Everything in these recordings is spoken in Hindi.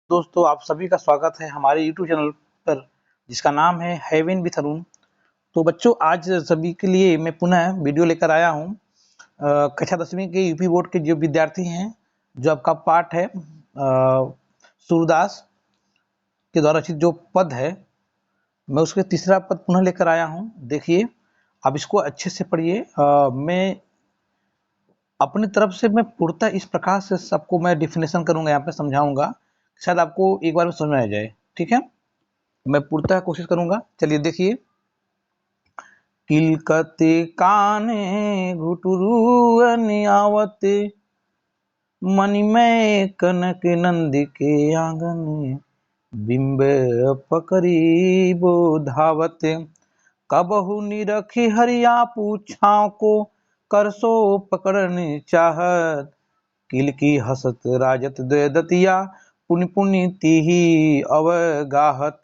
दोस्तों आप सभी का स्वागत है हमारे YouTube चैनल पर जिसका नाम है हेवन विथ अरुण। तो बच्चों आज सभी के लिए मैं पुनः वीडियो लेकर आया हूँ। कक्षा 10वीं के यूपी बोर्ड के जो विद्यार्थी हैं, जो आपका पाठ है सूरदास के द्वारा रचित जो पद है, मैं उसके तीसरा पद पुनः लेकर आया हूँ। देखिए, आप इसको अच्छे से पढ़िए। मैं अपनी तरफ से मैं पूर्णतः इस प्रकार से सबको मैं डिफिनेशन करूंगा, यहाँ पे समझाऊंगा, शायद आपको एक बार में समझ में आ जाए। ठीक है, मैं पूर्णतः कोशिश करूंगा। चलिए देखिए, किलकते काने घुटुरु आवत मणिमय कनक नंद के आंगन बिंब पकड़ी बो धावत कबहु निरखी हरिया पूछाओ को करसो पकड़न चाहत किल की हसत राजत दतिया पुनि पुनि तिही अवगाहत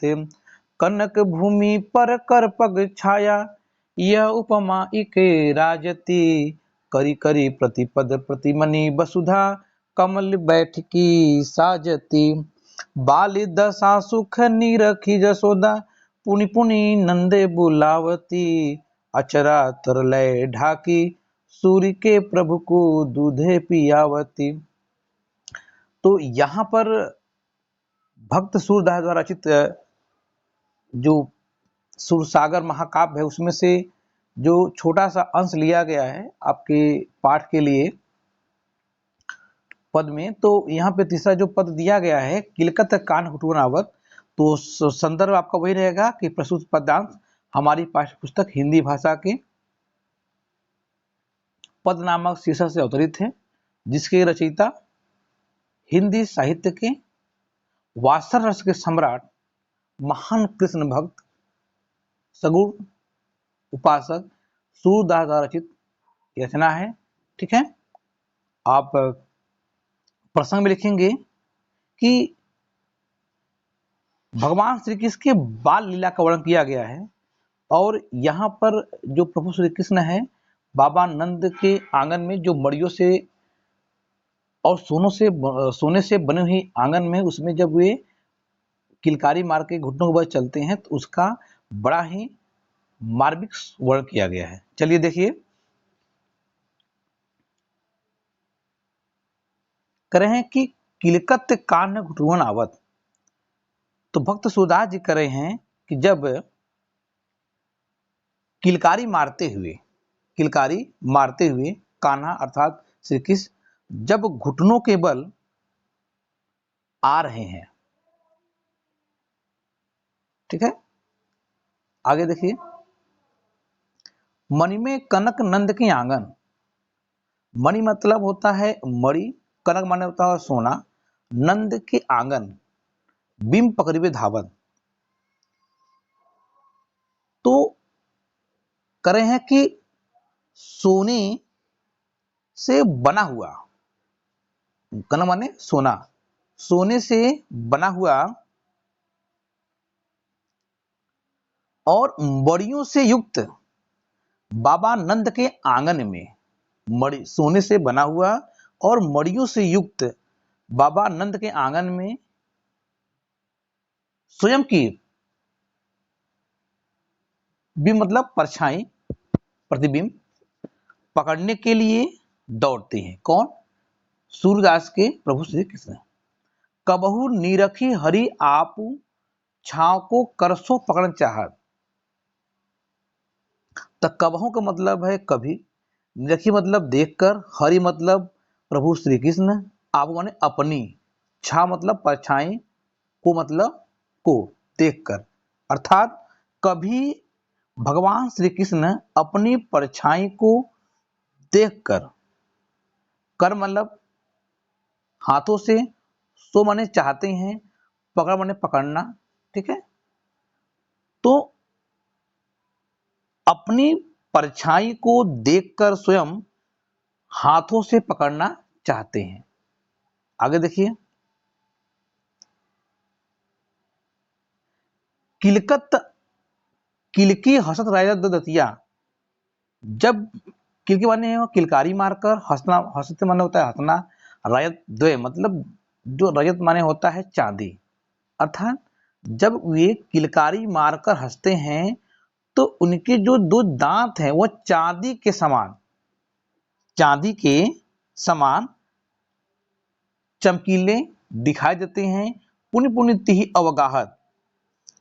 कनक भूमि पर कर पग छाया यह उपमा इक राजती करी करी प्रतिपद प्रतिमनि वसुधा कमल बैठकी साजती बाली दशा सुख निरखी जसोदा पुनि पुनि नंदे बुलावती अचरा तरलय ढाकी सूर्य के प्रभु को दूधे पियावती। तो यहाँ पर भक्त सूरदास द्वारा रचित जो सुरसागर महाकाव्य है उसमें से जो छोटा सा अंश लिया गया है आपके पाठ के लिए पद में। तो यहाँ पे तीसरा जो पद दिया गया है किलकत कान घुटुनावत, तो संदर्भ आपका वही रहेगा कि प्रस्तुत पद्यांश हमारी पाठ्य पुस्तक हिंदी भाषा के पद नामक शीर्षक से अवतरित है, जिसके रचयिता हिंदी साहित्य के वात्सल रस के सम्राट महान कृष्ण भक्त सगुण उपासक सूरदास द्वारा रचित रचना है। ठीक है, आप प्रसंग में लिखेंगे कि भगवान श्री कृष्ण के बाल लीला का वर्णन किया गया है और यहाँ पर जो प्रभु श्री कृष्ण है बाबा नंद के आंगन में जो मड़ियों से और सोने से बने हुई आंगन में उसमें जब वे किलकारी मार के घुटनों के बल चलते हैं तो उसका बड़ा ही मार्मिक वर्णन किया गया है। चलिए देखिए, कह रहे हैं कि किलकत कान घुटुवन आवत। तो भक्त सूरदास जी कह रहे हैं कि जब किलकारी मारते हुए कान्हा अर्थात श्री कृष्ण जब घुटनों के बल आ रहे हैं। ठीक है, आगे देखिए, मणि में कनक नंद के आंगन। मणि मतलब होता है मणि, कनक माने होता है सोना, नंद के आंगन बिंब पकड़िबे धावत। तो कह रहे हैं कि सोने से बना हुआ, कनक माने सोना, सोने से बना हुआ और मड़ियों से युक्त बाबा नंद के आंगन में, मणि सोने से बना हुआ और मड़ियों से युक्त बाबा नंद के आंगन में स्वयं की बिंब मतलब परछाई, प्रतिबिंब पकड़ने के लिए दौड़ते हैं। कौन? सूरदास के प्रभु श्री कृष्ण। कबहू निरखी हरि आप छाव को करसो पकड़न चाहत। तो कबहू का मतलब है कभी, निरखी मतलब देखकर, हरि मतलब प्रभु श्री कृष्ण, आप माने अपनी, छा मतलब परछाई, को मतलब को देखकर, अर्थात कभी भगवान श्री कृष्ण अपनी परछाई को देखकर, कर मतलब हाथों से, सो माने चाहते हैं, पकड़ माने पकड़ना। ठीक है, तो अपनी परछाई को देखकर स्वयं हाथों से पकड़ना चाहते हैं। आगे देखिए, किलकत किलकी हसत राजा दतिया। जब किलकी माने किलकारी मारकर हंसना, हंसते माने होता है हंसना, रायत द्वय मतलब जो रजत माने होता है चांदी, अर्थात जब वे किलकारी मारकर हंसते हैं तो उनके जो दो दांत हैं वो चांदी के समान चमकीले दिखाई देते हैं। पुण्य पुण्य ही अवगाहत,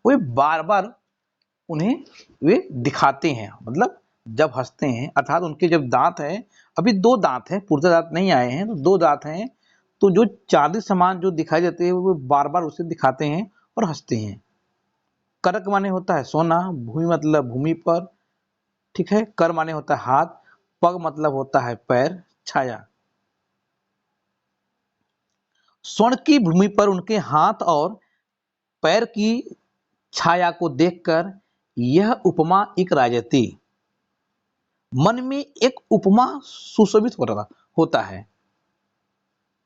वे बार बार उन्हें वे दिखाते हैं, मतलब जब हंसते हैं, अर्थात उनके जब दांत हैं, अभी दो दांत हैं, पुर्जा दांत नहीं आए हैं, तो दो दांत हैं, तो जो चांदी समान जो दिखाई देते हैं वो बार बार उसे दिखाते हैं और हंसते हैं। करक माने होता है सोना, भूमि मतलब भूमि पर, ठीक है। कर माने होता है हाथ, पग मतलब होता है पैर, छाया। स्वर्ण की भूमि पर उनके हाथ और पैर की छाया को देखकर यह उपमा एक राजती, मन में एक उपमा सुशोभित होता है,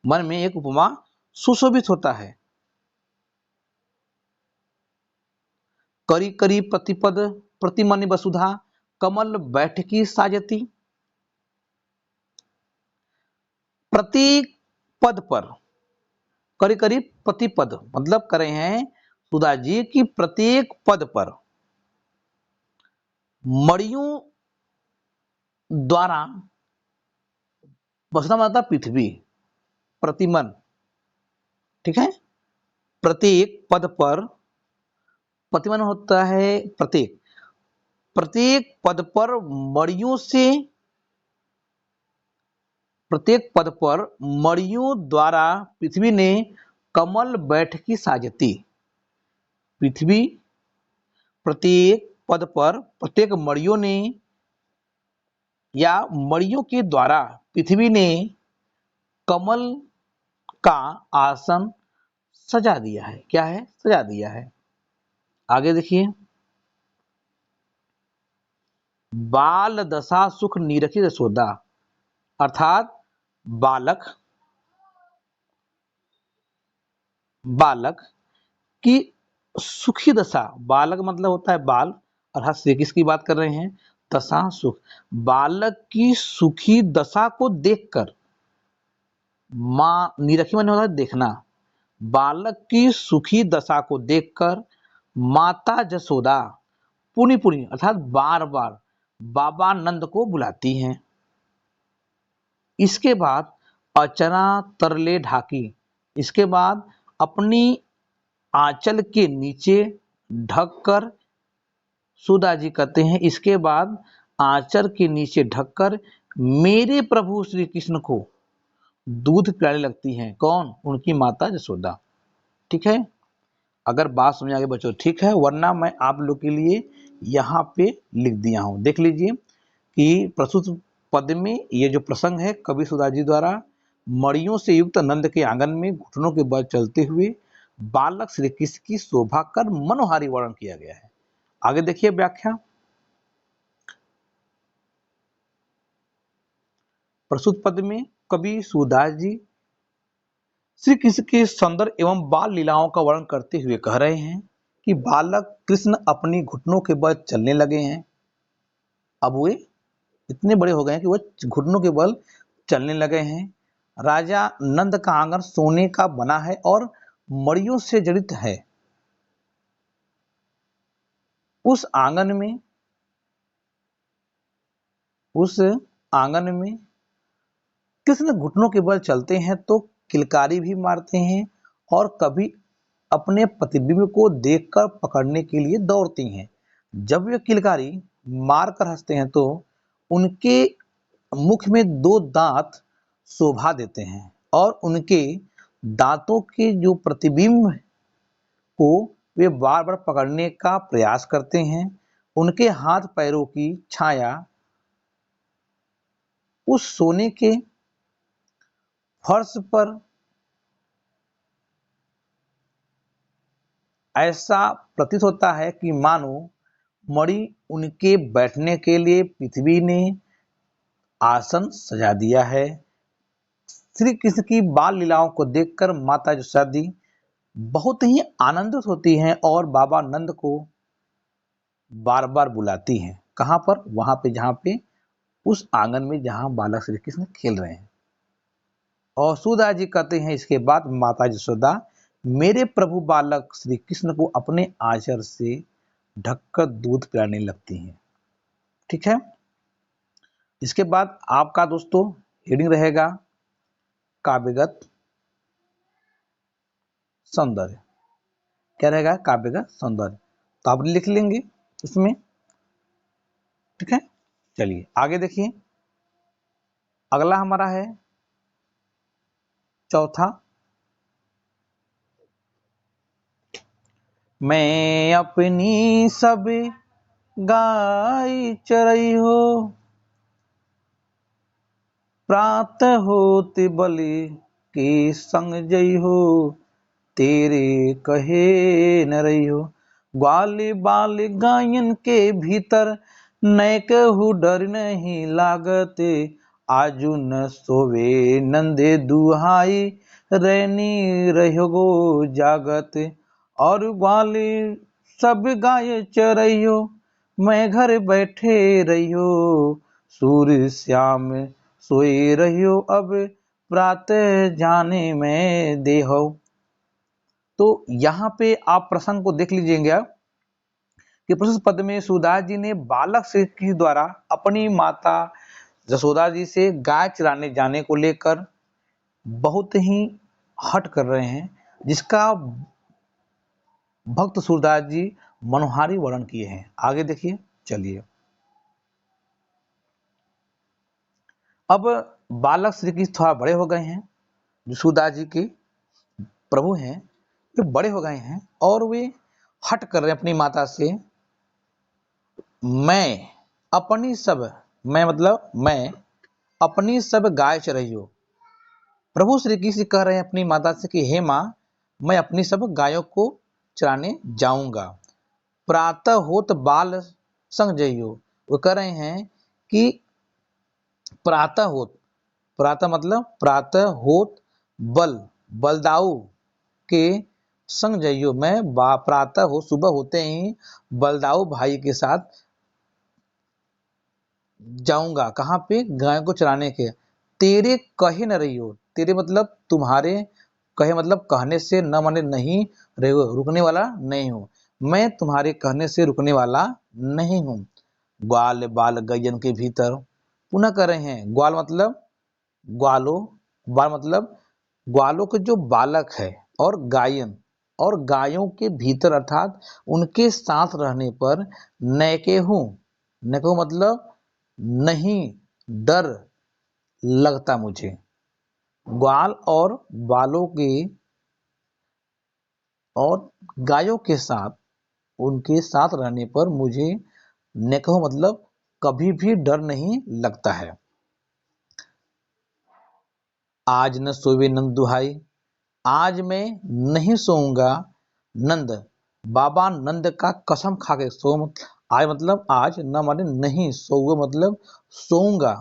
मन में एक उपमा सुशोभित होता है। करी करी प्रतिपद प्रतिमन वसुधा, कमल बैठकी साजती। प्रत्येक पद पर, करी करी प्रतिपद मतलब कर रहे हैं सुधा जी की प्रत्येक पद पर मड़ियों द्वारा, वसुधा मतलब पृथ्वी, प्रतिमन, ठीक है। प्रत्येक पद पर, प्रतिमन होता है प्रत्येक, प्रत्येक पद पर मड़ियों से, प्रत्येक पद पर मड़ियों द्वारा पृथ्वी ने कमल बैठकी साजती। पृथ्वी प्रत्येक पद पर प्रत्येक मड़ियों ने या मड़ियों के द्वारा पृथ्वी ने कमल का आसन सजा दिया है। क्या है? सजा दिया है। आगे देखिए, बाल दशा सुख निरखी यशोदा, अर्थात बालक बालक की सुखी दशा, बालक मतलब होता है बाल, अर्थात श्री कृष्ण की बात कर रहे हैं, दशा सुख, बालक की सुखी दशा को देखकर, मां निरखी मन होता है देखना, बालक की सुखी दशा को देखकर माता जसोदा पुनि पुनि अर्थात बार बार बाबा नंद को बुलाती हैं। इसके बाद अचना तरले ढाकी, इसके बाद अपनी आंचल के नीचे ढककर, सुधा जी कहते हैं इसके बाद आंचल के नीचे ढककर मेरे प्रभु श्री कृष्ण को दूध पिलाने लगती हैं। कौन? उनकी माता जसोदा, ठीक है। अगर बात समझ आ गई बच्चों ठीक है, वरना मैं आप लोग के लिए यहाँ पे लिख दिया हूँ, देख लीजिए कि प्रस्तुत पद में ये जो प्रसंग है कवि सुधा जी द्वारा मड़ियों से युक्त नंद के आंगन में घुटनों के बल चलते हुए बालक श्री कृष्ण की शोभा कर मनोहारी वर्णन किया गया है। आगे देखिए व्याख्या। प्रस्तुत पद में कवि सूरदास जी श्री कृष्ण के सौंदर्य एवं बाल लीलाओं का वर्णन करते हुए कह रहे हैं कि बालक कृष्ण अपनी घुटनों के बल चलने लगे हैं। अब वे इतने बड़े हो गए हैं कि वह घुटनों के बल चलने लगे हैं। राजा नंद का आंगन सोने का बना है और मड़ियों से जड़ित है। उस आंगन में उस आंगन में कृष्ण घुटनों के बल चलते हैं तो किलकारी भी मारते हैं और कभी अपने प्रतिबिंब को देखकर पकड़ने के लिए दौड़ती हैं। जब वे किलकारी मारकर हंसते हैं तो उनके मुख में दो दांत शोभा देते हैं और उनके दांतों के जो प्रतिबिंब को वे बार बार पकड़ने का प्रयास करते हैं। उनके हाथ पैरों की छाया उस सोने के फर्श पर ऐसा प्रतीत होता है कि मानो मणि उनके बैठने के लिए पृथ्वी ने आसन सजा दिया है। श्री कृष्ण की बाल लीलाओं को देखकर माता यशोदा बहुत ही आनंदित होती हैं और बाबा नंद को बार बार बुलाती हैं। कहां पर? वहां पे जहां पे उस आंगन में जहां बालक श्री कृष्ण खेल रहे हैं। और सूरदास जी कहते हैं इसके बाद माता यशोदा मेरे प्रभु बालक श्री कृष्ण को अपने आंचल से ढककर दूध पिलाने लगती हैं। ठीक है। इसके बाद आपका दोस्तों हेडिंग रहेगा काव्यगत सौंदर्य। क्या रहेगा? काव्यगत सौंदर्य। तो आप लिख लेंगे इसमें। ठीक है। चलिए आगे देखिए, अगला हमारा है चौथा। मैं अपनी सब गाय चरई हो, प्रातः होते बलि के संग जई हो, तेरे कहे न रही हो। ग्वाले बाल गायन के भीतर नैकहु डर नहीं लागते, आजू न सोवे नंदे दुहाई, रैनी रहो गो जागत। और ग्वाले सब गाय चरइयो, मैं घर बैठे रहियो, सूर्य श्याम सोए रहियो, अब प्रातः जाने में देहो। तो यहाँ पे आप प्रसंग को देख लीजिएगा कि प्रस्तुत पद में सूरदास जी ने बालक श्री कृष्ण द्वारा अपनी माता यशोदा जी से गाय चराने जाने को लेकर बहुत ही हट कर रहे हैं, जिसका भक्त सूरदास जी मनोहारी वर्णन किए हैं। आगे देखिए, चलिए। अब बालक श्री कृष्ण थोड़ा बड़े हो गए हैं, जो सूरदास जी के प्रभु हैं, वे बड़े हो गए हैं और वे हट कर रहे हैं अपनी माता से। मैं अपनी सब, मैं मतलब मैं अपनी सब गाय चरई हो। प्रभु श्री कृष्ण कह रहे हैं अपनी माता से कि हे माँ, मैं अपनी सब गायों को चराने जाऊंगा। प्रातः होत बाल संग जइयो। वो कह रहे हैं कि प्रातः होत, प्रातः मतलब प्रातः होत बल, बलदाऊ के संग जइयो। मैं प्रातः हो सुबह होते ही बलदाऊ भाई के साथ जाऊंगा। कहाँ पे? गाय को चराने के। तेरे कहे न रहियो, तेरे मतलब तुम्हारे, कहे मतलब कहने से, न माने नहीं, रहियो रुकने वाला नहीं हूं। मैं तुम्हारे कहने से रुकने वाला नहीं हूं। ग्वाल बाल गयन के भीतर, पुनः कर रहे हैं ग्वाल मतलब ग्वालों, बाल मतलब ग्वालों के जो बालक है, और गायन और गायों के भीतर अर्थात उनके साथ रहने पर नैके हूं। नैके मतलब नहीं, डर लगता मुझे। ग्वाल और बालों के और गायों के साथ, उनके साथ रहने पर मुझे नेकहो मतलब कभी भी डर नहीं लगता है। आज न सोवे नंद दुहाई, आज मैं नहीं सोऊंगा नंद, बाबा नंद का कसम खा के। सो आज मतलब आज, न माने नहीं, सोऊंगा मतलब सोऊंगा।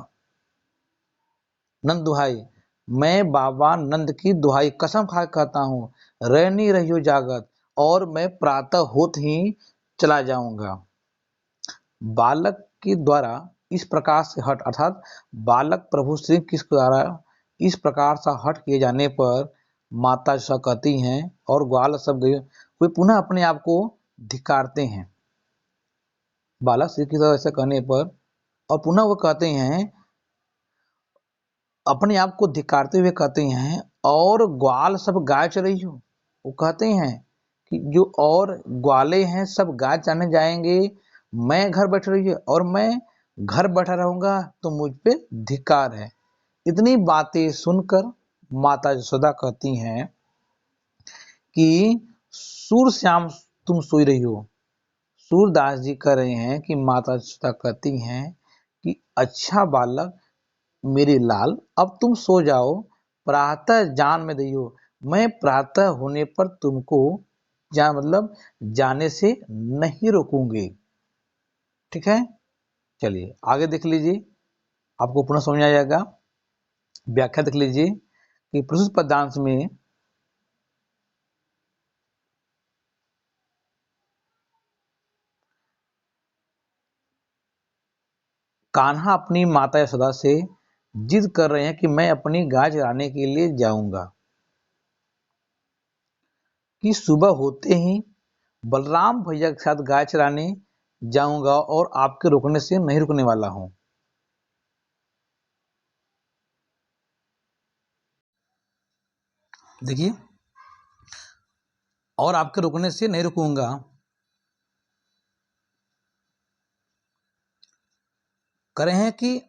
नंद दुहाई, मैं बाबा नंद की दुहाई कसम खा कहता हूँ, रहनी रहियो जागत, और मैं प्रातः होत ही चला जाऊंगा। बालक के द्वारा इस प्रकार से हट, अर्थात बालक प्रभु श्री कृष्ण द्वारा इस प्रकार से हट किए जाने पर माता यशोदा कहती हैं और ग्वाल सब गए, वे पुनः अपने आप को धिक्कारते हैं। बालक श्री कृष्ण ऐसा कहने पर और पुनः वो कहते हैं, अपने आप को धिक्कारते हुए कहते हैं, और ग्वाल सब गाय चरई हो। वो कहते हैं कि जो और ग्वाले हैं सब गाय चराने जाएंगे, मैं घर बैठ रही है और मैं घर बैठा रहूंगा, तो मुझ पे धिक्कार है। इतनी बातें सुनकर माता यशोदा कहती हैं कि सूर श्याम तुम सोई रही हो। सूरदास जी कह रहे हैं कि माता यशोदा कहती हैं कि अच्छा बालक मेरे लाल, अब तुम सो जाओ, प्रातः जान में दियो। मैं प्रातः होने पर तुमको मतलब जाने से नहीं रोकूंगी। ठीक है। चलिए आगे देख लीजिए, आपको पुनः समझ आ जाएगा। व्याख्या देख लीजिए कि प्रस्तुत पद्यांश में कान्हा अपनी माता यशोदा से जिद कर रहे हैं कि मैं अपनी गाय चराने के लिए जाऊंगा। कि सुबह होते ही बलराम भैया के साथ गाय चराने जाऊंगा और आपके रुकने से नहीं रुकने वाला हूं। देखिए, और आपके रुकने से नहीं रुकूंगा। कह रहे हैं कि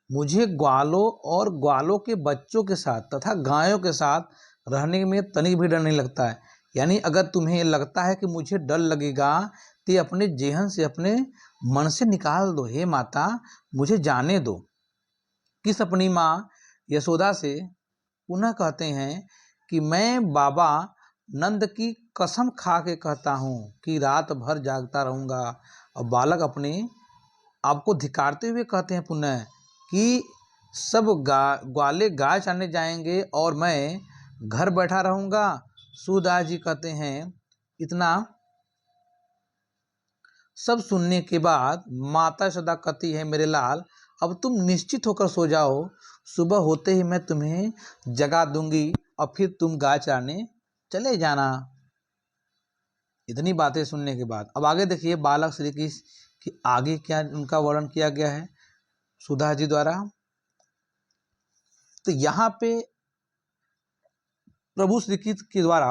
मुझे ग्वालों और ग्वालों के बच्चों के साथ तथा गायों के साथ रहने में तनिक भी डर नहीं लगता है। यानी अगर तुम्हें लगता है कि मुझे डर लगेगा तो ये अपने जेहन से, अपने मन से निकाल दो। हे माता, मुझे जाने दो। किस अपनी माँ यशोदा से पुनः कहते हैं कि मैं बाबा नंद की कसम खा के कहता हूँ कि रात भर जागता रहूंगा। और बालक अपने आपको धिकारते हुए कहते हैं पुनः कि सब ग्वाले गाय चराने जाएंगे और मैं घर बैठा रहूंगा। सूरदास जी कहते हैं, इतना सब सुनने के बाद माता यशोदा कहती है, मेरे लाल अब तुम निश्चित होकर सो जाओ, सुबह होते ही मैं तुम्हें जगा दूंगी और फिर तुम गाय चराने चले जाना। इतनी बातें सुनने के बाद अब आगे देखिए बालक श्री कृष्ण की आगे क्या उनका वर्णन किया गया है सुधा जी द्वारा। तो यहाँ पे प्रभु श्री कृष्ण के द्वारा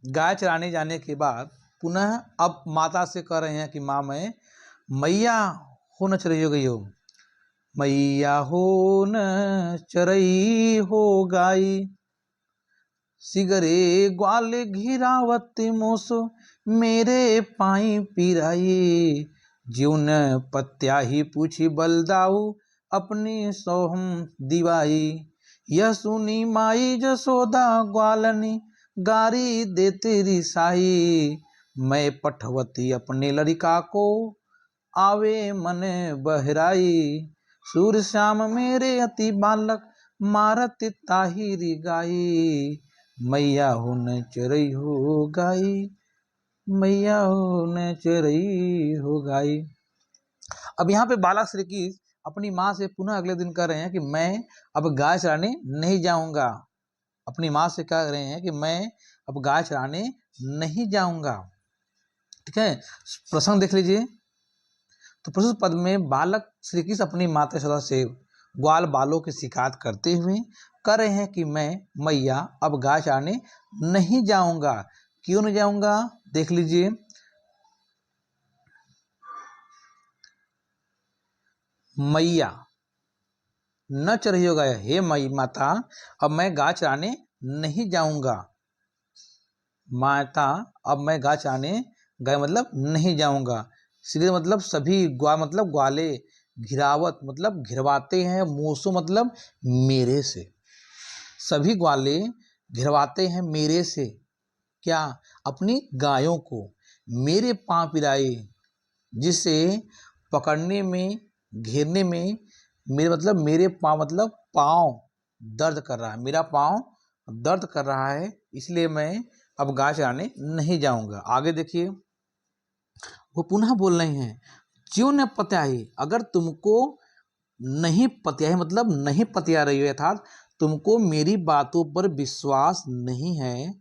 गाय चराने जाने के बाद पुनः अब माता से कह रहे हैं कि माँ मैं मैया हो न चरई हो गई हो, मैया हो न चरई हो गाई, सिगरे ग्वाले घिरावत मोसो मेरे पाई पिराई, ज्यून पत्या ही पूछी बलदाऊ अपनी सोहम दिवाई, यह सुनी माई जसोदा ग्वालनी गारी दे तेरी साई, मैं पठवती अपने लड़का को आवे मन बहराई, सूर श्याम मेरे अति बालक मारत ताहिरी गाई, मैया हो न चरई हो गाई, मैया हो न चरई हो गाई। अब यहाँ पे बालक श्री कृष्ण अपनी माँ से पुनः अगले दिन कह रहे हैं कि मैं अब गाय चराने नहीं जाऊंगा। अपनी माँ से कह रहे हैं कि मैं अब गाय चराने नहीं जाऊंगा। ठीक है, प्रसंग देख लीजिए। तो प्रस्तुत पद में बालक श्री कृष्ण अपनी माता यशोदा से ग्वाल बालों की शिकायत करते हुए कह रहे हैं कि मैं मैया अब गाय चराने नहीं जाऊंगा। क्यों नहीं जाऊंगा देख लीजिए। मैया न चरही हो गया, हे मई माता अब मैं गाय चराने नहीं जाऊंगा। माता अब मैं गाय चराने गए मतलब नहीं जाऊंगा। सीधे मतलब सभी मतलब ग्वाले, घिरावत मतलब घिरवाते हैं, मोसो मतलब मेरे से, सभी ग्वाले घिरवाते हैं मेरे से क्या, अपनी गायों को, मेरे पांव पिराए, जिसे पकड़ने में, घेरने में मेरे मतलब मेरे पांव मतलब पांव दर्द कर रहा है, मेरा पांव दर्द कर रहा है, इसलिए मैं अब गाय चराने नहीं जाऊंगा। आगे देखिए वो पुनः बोल रहे हैं, ज्यों न पत्याही, अगर तुमको नहीं पत्याही मतलब नहीं पतिया रही हो, अर्थात तुमको मेरी बातों पर विश्वास नहीं है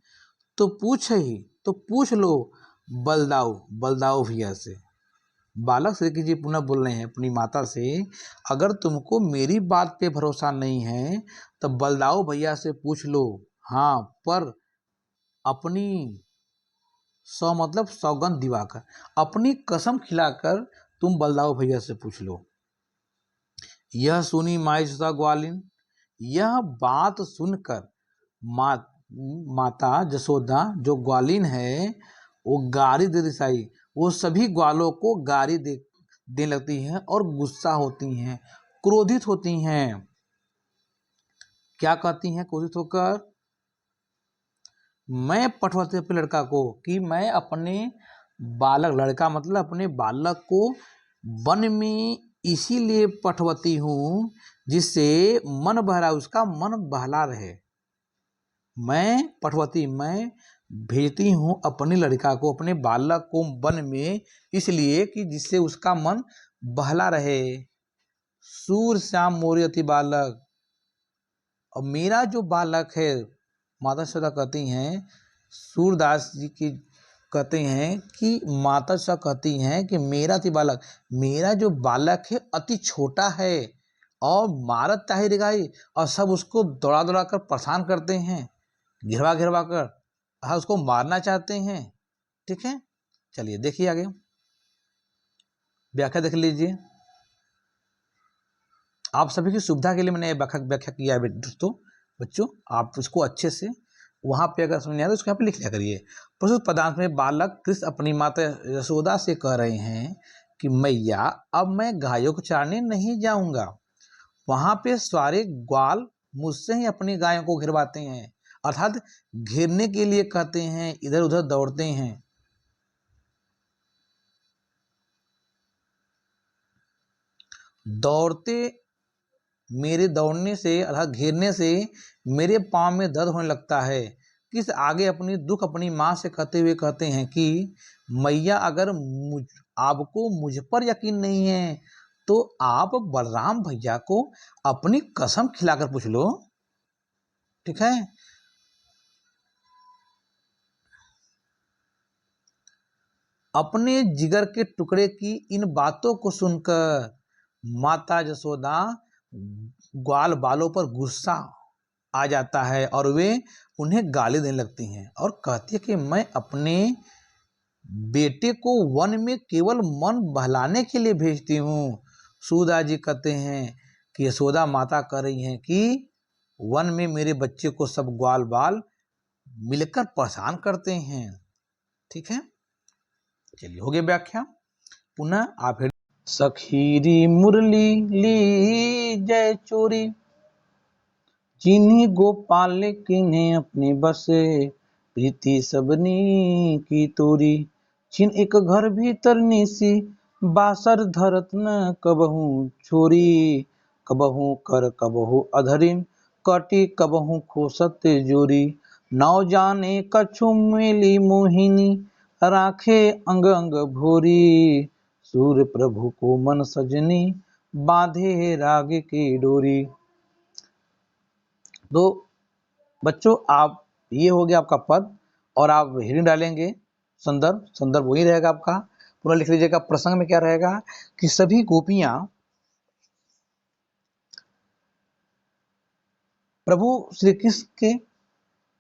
तो पूछ लो बलदाऊ भैया से। बालक श्री कृष्ण जी पुनः बोल रहे हैं अपनी माता से, अगर तुमको मेरी बात पे भरोसा नहीं है तो बलदाऊ भैया से पूछ लो। हाँ, पर अपनी मतलब सौगंध दिवाकर, अपनी कसम खिलाकर तुम बलदाऊ भैया से पूछ लो। यह सुनी माई यशोदा ग्वालिन, यह बात सुनकर माता जसोदा जो ग्वालिन है वो गारी दे दिसाई, वो सभी ग्वालों को गारी देने लगती हैं और गुस्सा होती हैं, क्रोधित होती हैं। क्या कहती हैं क्रोधित होकर, मैं पठवाती अपने लड़का को कि मैं अपने बालक, लड़का मतलब अपने बालक को वन में इसीलिए पठवती हूँ जिससे मन बहला, उसका मन बहला रहे। मैं पठवती, मैं भेजती हूँ अपने लड़का को, अपने बालक को वन में इसलिए कि जिससे उसका मन बहला रहे। सूर श्याम मोरी अति बालक। और मेरा जो बालक है, माता यशोदा कहती हैं, सूरदास जी की कहते हैं कि माता यशोदा कहती हैं कि मेरा अति बालक, मेरा जो बालक है अति छोटा है और मारत ताहिर गाई, और सब उसको दौड़ा दौड़ा कर परेशान करते हैं, घिरवा घिरवा कर उसको मारना चाहते हैं। ठीक है, चलिए देखिए आगे व्याख्या देख लीजिए। आप सभी की सुविधा के लिए मैंने व्याख्या किया है दोस्तों। बच्चों आप इसको अच्छे से वहां पे अगर समझ नहीं आता तो उसको यहाँ पे लिख लिया करिए। प्रस्तुत पदार्थ में बालक कृष्ण अपनी माता यशोदा से कह रहे हैं कि मैया अब मैं गायों को चराने नहीं जाऊंगा। वहां पे सारे ग्वाल मुझसे ही अपनी गायों को घिरवाते हैं, अर्थात घेरने के लिए कहते हैं, इधर उधर दौड़ते हैं। मेरे दौड़ने से अर्थात घेरने से मेरे पाँव में दर्द होने लगता है। किस आगे अपनी दुख अपनी माँ से कहते हुए कहते हैं कि मैया अगर आपको मुझ पर यकीन नहीं है तो आप बलराम भैया को अपनी कसम खिलाकर पूछ लो। ठीक है, अपने जिगर के टुकड़े की इन बातों को सुनकर माता यशोदा ग्वाल बालों पर गुस्सा आ जाता है और वे उन्हें गाली देने लगती हैं और कहती है कि मैं अपने बेटे को वन में केवल मन बहलाने के लिए भेजती हूँ। सूरदास जी कहते हैं कि यशोदा माता कह रही हैं कि वन में मेरे बच्चे को सब ग्वाल बाल मिलकर परेशान करते हैं। ठीक है, चलिए हो गया व्याख्या। पुनः आप सखीरी मुरली ली जय चोरी, जिन्हीं गोपाल किन्हें अपने बसे, प्रीति सबनी की तोरी। छिन एक घर भीतर निसी, बासर धरत न कबहू छोरी। कबहू कर कबहू अधरिन, कटी कबहू खोसत जोरी। नौ जाने कछु मेली मोहिनी, राखे अंग अंग भोरी। सूर्य प्रभु को मन सजनी, बांधे राग की डोरी। तो बच्चों आप ये हो गया आपका पद और आप हेडिंग डालेंगे संदर्भ वही रहेगा आपका। पुनः लिख लीजिएगा प्रसंग में क्या रहेगा कि सभी गोपियां प्रभु श्री कृष्ण के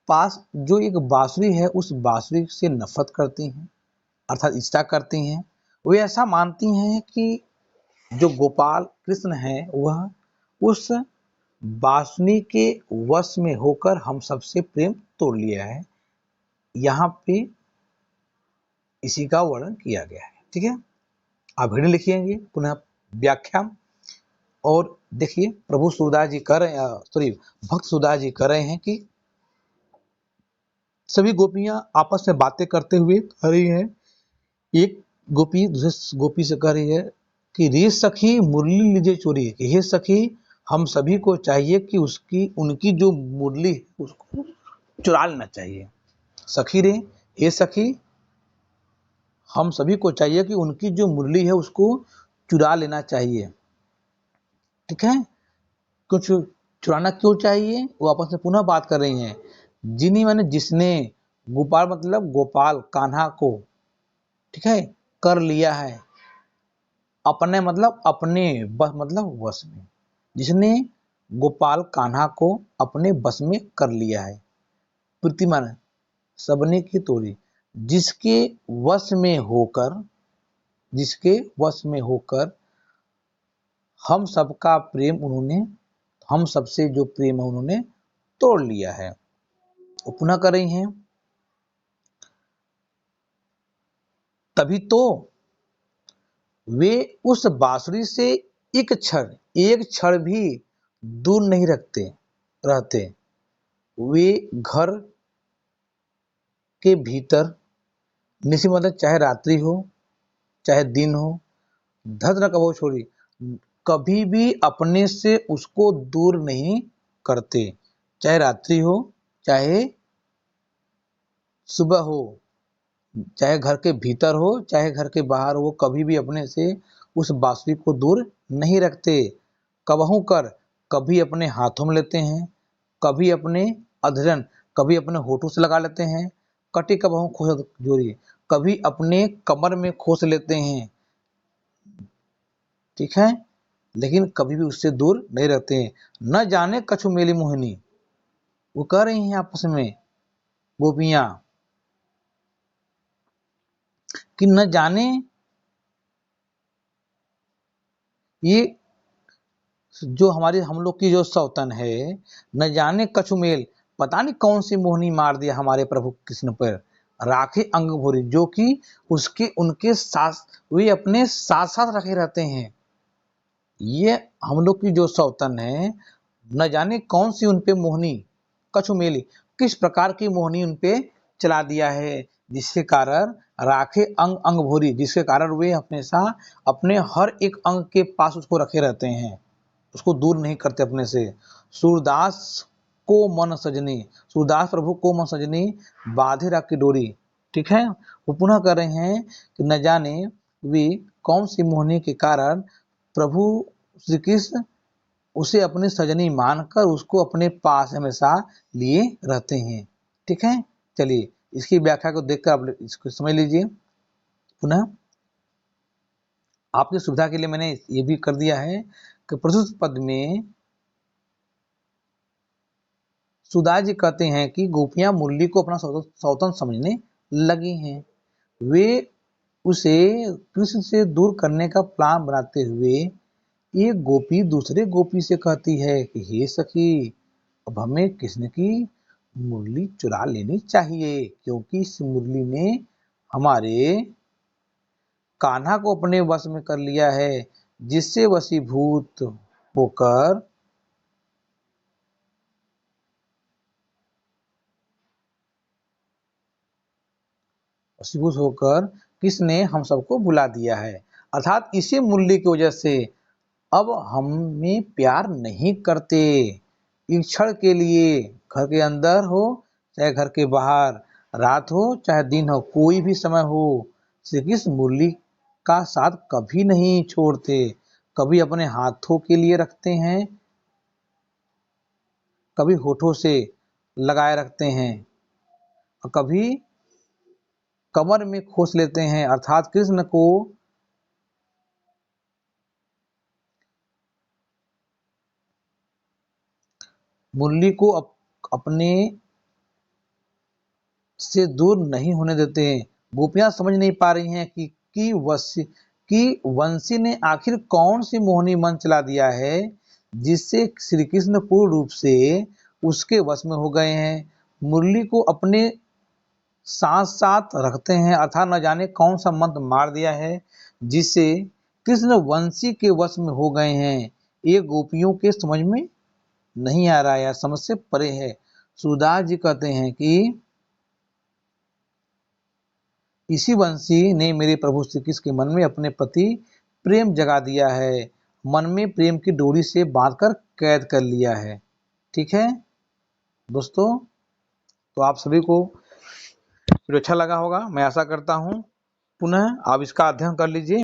पास जो एक बांसुरी है उस बांसुरी से नफरत करती हैं, अर्थात इच्छा करती हैं। वे ऐसा मानती हैं कि जो गोपाल कृष्ण है वह उस बांसुरी के वश में होकर हम सबसे प्रेम तोड़ लिया है। यहाँ पे इसी का वर्णन किया गया है। ठीक है, आप हेडिंग लिखिएंगे पुनः व्याख्या। और देखिए प्रभु सूरदास जी कर रहे हैं, भक्त सूरदास जी कर रहे हैं कि सभी गोपियां आपस में बातें करते हुए कह रही हैं। एक गोपी दूसरे गोपी से कह रही है कि रे सखी मुरली लीजिए चोरी, कि हे सखी हम सभी को चाहिए कि उनकी जो मुरली उसको चुरा लेना चाहिए। सखी रे, हे सखी हम सभी को चाहिए कि उनकी जो मुरली है उसको चुरा लेना चाहिए। ठीक है, कुछ चुराना क्यों चाहिए वो आपस में पुनः बात कर रही हैं। जिन्हीं मैंने जिसने, गोपाल मतलब गोपाल कान्हा को, ठीक है, कर लिया है। अपने मतलब अपने बस मतलब वश में, जिसने गोपाल कान्हा को अपने बस में कर लिया है। प्रतिमान सबने की तोरी, जिसके वश में होकर, जिसके वश में होकर हम सबका प्रेम उन्होंने, हम सबसे जो प्रेम है उन्होंने तोड़ लिया है। वो पुनः कर रही हैं, तभी तो वे उस बांसुरी से एक क्षण भी दूर नहीं रहते। वे घर के भीतर निसी मतलब चाहे रात्रि हो चाहे दिन हो, धत न कबो छोड़ी, कभी भी अपने से उसको दूर नहीं करते। चाहे रात्रि हो चाहे सुबह हो, चाहे घर के भीतर हो चाहे घर के बाहर हो, कभी भी अपने से उस बांसुरी को दूर नहीं रखते। कबहू कर कभी अपने हाथों में लेते हैं, कभी अपने अधरन कभी अपने होठों से लगा लेते हैं, कटी कबहू खोस जोड़ी कभी अपने कमर में खोस लेते हैं, ठीक है, लेकिन कभी भी उससे दूर नहीं रहते हैं। न जाने कछु मेली मोहिनी, वो कह रही हैं आपस में गोपियां कि न जाने ये जो हमारी हम लोग की जो सौतन है, न जाने कछु मेल, पता नहीं कौन सी मोहनी मार दिया हमारे प्रभु कृष्ण पर, राखे अंग भोरी, जो कि उसके उनके साथ वे अपने साथ साथ रखे रहते हैं। ये हम लोग की जो सौतन है, न जाने कौन सी उनपे मोहनी कछु मेली, किस प्रकार की मोहनी उनपे चला दिया है, जिसके कारण राखे अंग अंग भोरी, जिसके कारण वे हमेशा अपने हर एक अंग के पास उसको रखे रहते हैं, उसको दूर नहीं करते अपने से। सूरदास को मन सजनी, सूरदास प्रभु को मन सजनी, बांधे रखी डोरी, ठीक है। वो पुनः कर रहे हैं कि न जाने वे कौन सी मोहनी के कारण प्रभु श्री कृष्ण उसे अपनी सजनी मानकर उसको अपने पास हमेशा लिए रहते हैं, ठीक है। चलिए इसकी व्याख्या को देखकर आप इसको समझ लीजिए। पुनः आपकी सुविधा के लिए मैंने ये भी कर दिया है कि प्रस्तुत पद में सुदास जी कहते हैं कि गोपियां मुरली को अपना सौतन समझने लगी हैं। वे उसे कृष्ण से दूर करने का प्लान बनाते हुए एक गोपी दूसरे गोपी से कहती है कि हे सखी, अब हमें कृष्ण की मुरली चुरा लेनी चाहिए, क्योंकि इस मुरली ने हमारे कान्हा को अपने वश में कर लिया है, जिससे वशीभूत होकर वशीभूत होकर किसने हम सबको बुला दिया है। अर्थात इसी मुरली की वजह से अब हमें प्यार नहीं करते। एक क्षण के लिए, घर के अंदर हो चाहे घर के बाहर, रात हो चाहे दिन हो, कोई भी समय हो, श्री कृष्ण मुरली का साथ कभी नहीं छोड़ते। कभी अपने हाथों के लिए रखते हैं, कभी होठों से लगाए रखते हैं, और कभी कमर में खोस लेते हैं। अर्थात कृष्ण को मुरली को अपने से दूर नहीं होने देते हैं। गोपियां समझ नहीं पा रही हैं कि वंशी ने आखिर कौन सी मोहनी मन चला दिया है, जिससे श्री कृष्ण पूर्ण रूप से उसके वश में हो गए हैं। मुरली को अपने साथ साथ रखते हैं, अर्थात न जाने कौन सा मंत्र मार दिया है, जिससे कृष्ण वंशी के वश में हो गए हैं। ये गोपियों के समझ में नहीं आ रहा है, समझ से परे है। सुदास जी कहते हैं कि इसी वंशी ने मेरे प्रभु श्री कृष्ण के मन में अपने प्रति प्रेम जगा दिया है, मन में प्रेम की डोरी से बांधकर कैद कर लिया है, ठीक है दोस्तों। तो आप सभी को वीडियो अच्छा लगा होगा, मैं आशा करता हूँ। पुनः आप इसका अध्ययन कर लीजिए।